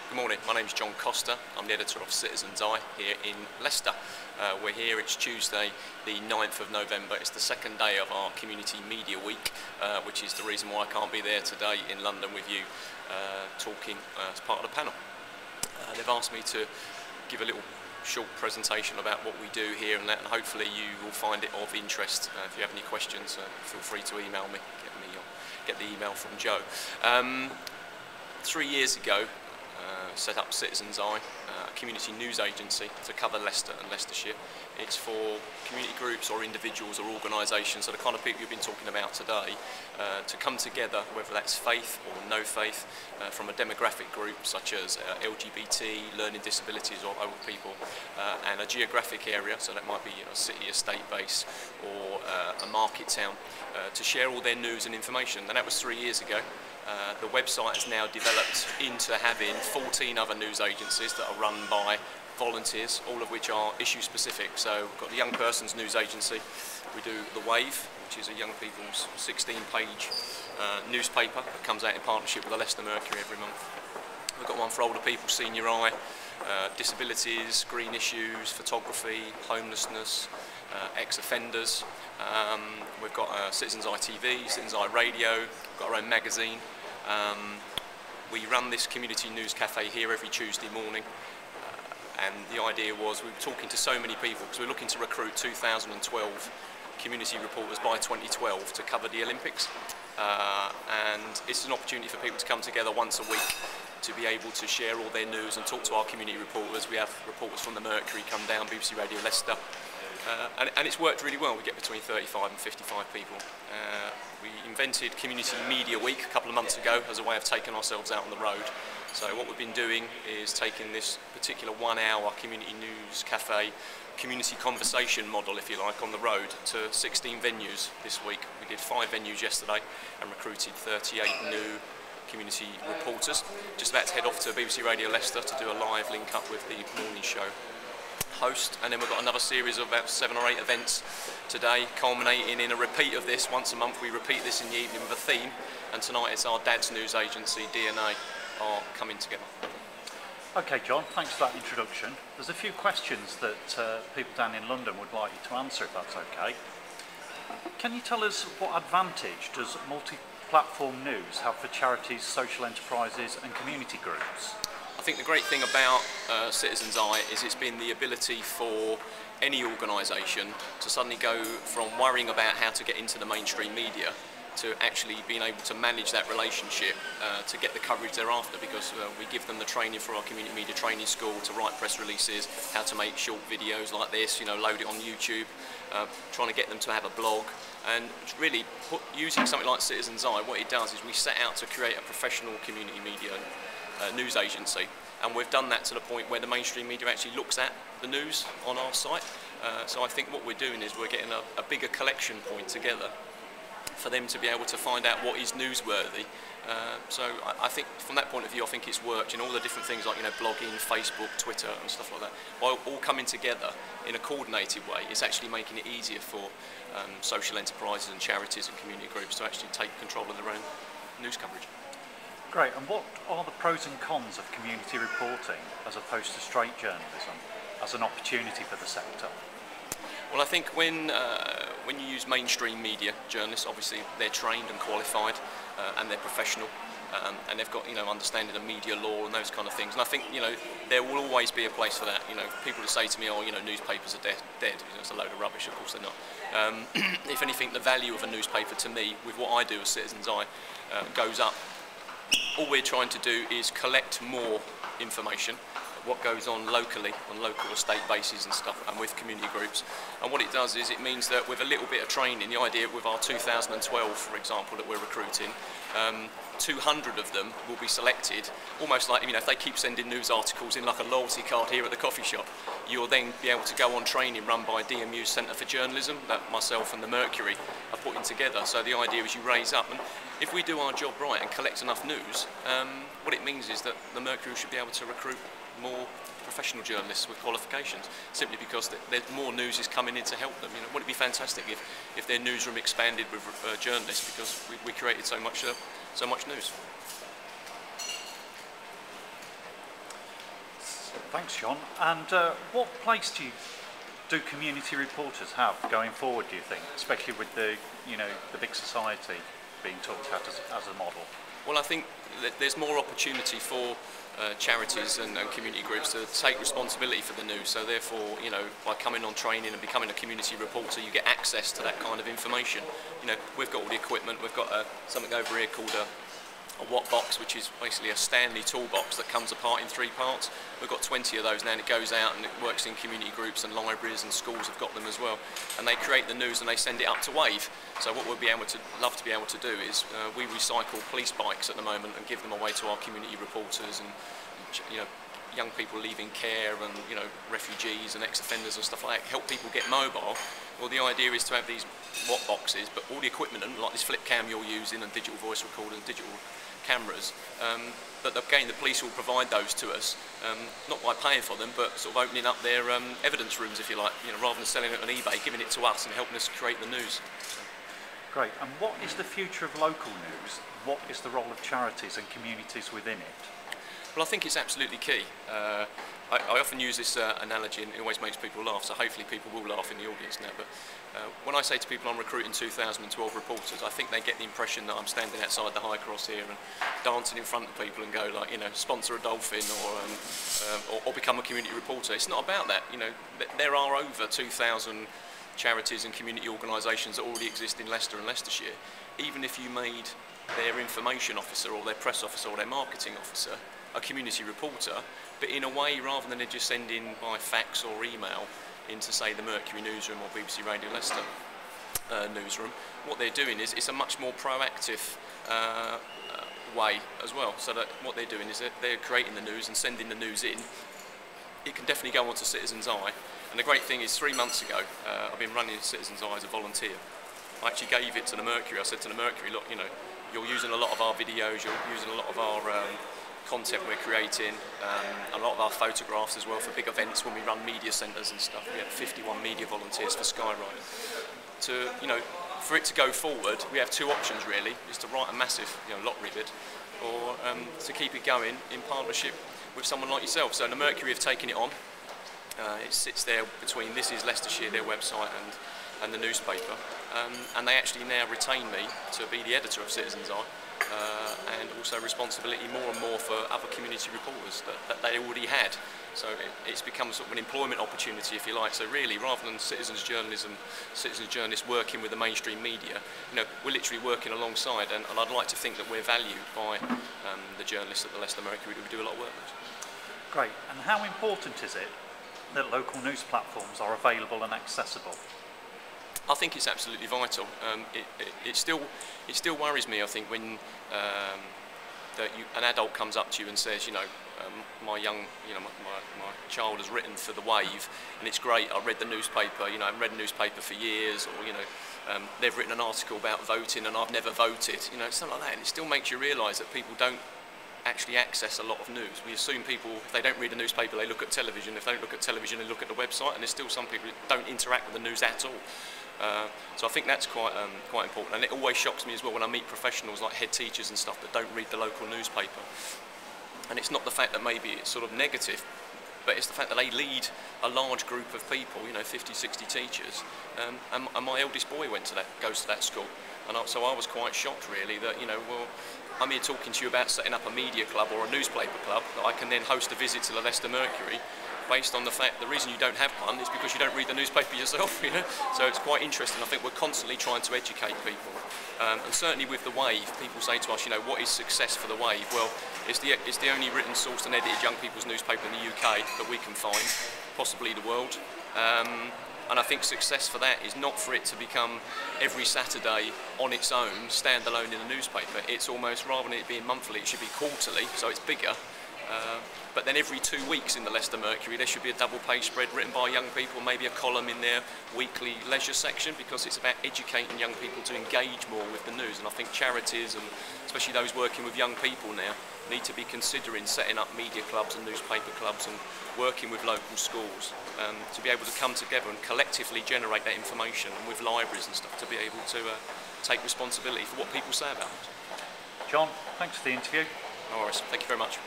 Good morning, my name is John Costa. I'm the editor of Citizen's Eye here in Leicester. We're here, it's Tuesday the 9th of November. It's the second day of our Community Media Week, which is the reason why I can't be there today in London with you talking as part of the panel. They've asked me to give a little short presentation about what we do here and that, and hopefully you will find it of interest. If you have any questions, feel free to email me, get the email from Joe. 3 years ago, set up Citizen's Eye, a community news agency to cover Leicester and Leicestershire. It's for community groups or individuals or organisations, so the kind of people you've been talking about today, to come together, whether that's faith or no faith, from a demographic group such as LGBT, learning disabilities or old people, and a geographic area, so that might be a city, a state base or a market town, to share all their news and information. And that was 3 years ago. The website has now developed into having 14 other news agencies that are run by volunteers, all of which are issue specific. So we've got the Young Persons News Agency, we do The Wave, which is a young people's 16-page newspaper that comes out in partnership with the Leicester Mercury every month. We've got one for older people, Senior Eye, disabilities, green issues, photography, homelessness, ex-offenders. We've got Citizen's Eye TV, Citizen's Eye Radio, we've got our own magazine. We run this community news cafe here every Tuesday morning, and the idea was we were talking to so many people because we're looking to recruit 2012 community reporters by 2012 to cover the Olympics, and it's an opportunity for people to come together once a week to be able to share all their news and talk to our community reporters. We have reporters from the Mercury come down, BBC Radio Leicester, and it's worked really well. We get between 35 and 55 people. We invented Community Media Week a couple of months ago as a way of taking ourselves out on the road. So what we've been doing is taking this particular 1 hour community news cafe, community conversation model, if you like, on the road to 16 venues this week. We did 5 venues yesterday and recruited 38 new community reporters. Just about to head off to BBC Radio Leicester to do a live link up with the morning show host, and then we've got another series of about 7 or 8 events today, culminating in a repeat of this. Once a month we repeat this in the evening with a theme, and tonight it's our dad's news agency, DNA, are coming together. Okay, John, thanks for that introduction. There's a few questions that people down in London would like you to answer, if that's okay. Can you tell us what advantage does multi-platform news have for charities, social enterprises and community groups? I think the great thing about Citizen's Eye is it's been the ability for any organisation to suddenly go from worrying about how to get into the mainstream media to actually being able to manage that relationship to get the coverage thereafter, because we give them the training for our community media training school to write press releases, how to make short videos like this, load it on YouTube, trying to get them to have a blog, and really using something like Citizen's Eye. What it does is we set out to create a professional community media news agency, and we've done that to the point where the mainstream media actually looks at the news on our site. So I think what we're doing is we're getting a bigger collection point together for them to be able to find out what is newsworthy. So I think from that point of view, I think it's worked. All the different things like blogging, Facebook, Twitter and stuff like that, by all coming together in a coordinated way, it's actually making it easier for social enterprises and charities and community groups to actually take control of their own news coverage. Great, and what are the pros and cons of community reporting as opposed to straight journalism as an opportunity for the sector? Well, I think when you use mainstream media journalists, obviously they're trained and qualified and they're professional, and they've got understanding of media law and those kind of things. And I think there will always be a place for that. People who say to me, "Oh, newspapers are dead." It's a load of rubbish. Of course they're not. If anything, the value of a newspaper to me, with what I do as Citizen's Eye, goes up. All we're trying to do is collect more information, what goes on locally, on local estate bases and stuff, and with community groups. And what it does is it means that with a little bit of training, the idea with our 2012, for example, that we're recruiting, 200 of them will be selected, almost like, if they keep sending news articles in like a loyalty card here at the coffee shop, you'll then be able to go on training run by DMU's Centre for Journalism that myself and the Mercury are putting together. So the idea is you raise up, and if we do our job right and collect enough news, what it means is that the Mercury should be able to recruit more professional journalists with qualifications, simply because there's more news is coming in to help them. Wouldn't it be fantastic if their newsroom expanded with journalists, because we created so much news. Thanks, John. And what place do community reporters have going forward, do you think, especially with the big society being talked about as a model? Well, I think that there's more opportunity for charities and community groups to take responsibility for the news. So therefore, by coming on training and becoming a community reporter, you get access to that kind of information. We've got all the equipment. We've got something over here called a Watt box, which is basically a Stanley toolbox that comes apart in 3 parts. We've got 20 of those now, and it goes out and it works in community groups, and libraries and schools have got them as well. And they create the news and they send it up to Wave. So what we'll love to be able to do is we recycle police bikes at the moment and give them away to our community reporters and young people leaving care and refugees and ex-offenders and stuff like that. Help people get mobile. Well, the idea is to have these Watt boxes, but all the equipment, like this flip cam you're using and digital voice recorder and digital cameras, but again the police will provide those to us, not by paying for them, but sort of opening up their evidence rooms, if you like, rather than selling it on eBay, giving it to us and helping us create the news. Great. And what is the future of local news? What is the role of charities and communities within it? Well, I think it's absolutely key. I often use this analogy, and it always makes people laugh, so hopefully people will laugh in the audience now. But when I say to people I'm recruiting 2012 reporters, I think they get the impression that I'm standing outside the High Cross here and dancing in front of people and go like, sponsor a dolphin or become a community reporter. It's not about that. There are over 2,000 charities and community organisations that already exist in Leicester and Leicestershire. Even if you made their information officer or their press officer or their marketing officer a community reporter, but in a way, rather than just sending by fax or email into, say, the Mercury newsroom or BBC Radio Leicester newsroom, what they're doing is it's a much more proactive way as well. So that what they're doing is they're creating the news and sending the news in. It can definitely go onto Citizen's Eye. And the great thing is, 3 months ago, I've been running Citizen's Eye as a volunteer. I actually gave it to the Mercury. I said to the Mercury, look, you're using a lot of our videos, you're using a lot of our content we're creating, a lot of our photographs as well for big events when we run media centres and stuff. We had 51 media volunteers for Skyride. For it to go forward, we have 2 options really: is to write a massive, lottery bid, or to keep it going in partnership with someone like yourself. So the Mercury have taken it on. It sits there between This Is Leicestershire, their website, and the newspaper, and they actually now retain me to be the editor of Citizen's Eye. And also responsibility more and more for other community reporters that they already had. So it's become sort of an employment opportunity, if you like. So really, rather than citizens journalists working with the mainstream media, we're literally working alongside, and I'd like to think that we're valued by the journalists at the Leicester Mercury who we do a lot of work with. Great. And how important is it that local news platforms are available and accessible? I think it's absolutely vital. It still worries me, I think, when an adult comes up to you and says, my child has written for the Wave, and it's great. I read the newspaper. I haven't read a newspaper for years, or they've written an article about voting, and I've never voted. Something like that, and it still makes you realise that people don't actually access a lot of news. We assume people, if they don't read a newspaper, they look at television. If they don't look at television, they look at the website, and there's still some people that don't interact with the news at all. So I think that's quite important, and it always shocks me as well when I meet professionals like head teachers and stuff that don't read the local newspaper. And it's not the fact that maybe it's sort of negative, but it's the fact that they lead a large group of people, 50, 60 teachers, and my eldest boy goes to that school, and so I was quite shocked really that, well, I'm here talking to you about setting up a media club or a newspaper club that I can then host a visit to the Leicester Mercury, based on the fact the reason you don't have one is because you don't read the newspaper yourself. So it's quite interesting. I think we're constantly trying to educate people, and certainly with the Wave, people say to us, what is success for the Wave? Well, it's the only written, sourced and edited young people's newspaper in the UK that we can find, possibly the world. And I think success for that is not for it to become every Saturday on its own, standalone in a newspaper. It's almost, rather than it being monthly, it should be quarterly, so it's bigger. But then every 2 weeks in the Leicester Mercury there should be a double-page spread written by young people, maybe a column in their weekly leisure section, because it's about educating young people to engage more with the news. And I think charities, and especially those working with young people now, need to be considering setting up media clubs and newspaper clubs and working with local schools to be able to come together and collectively generate that information, and with libraries and stuff to be able to take responsibility for what people say about it. John, thanks for the interview. No worries. Thank you very much.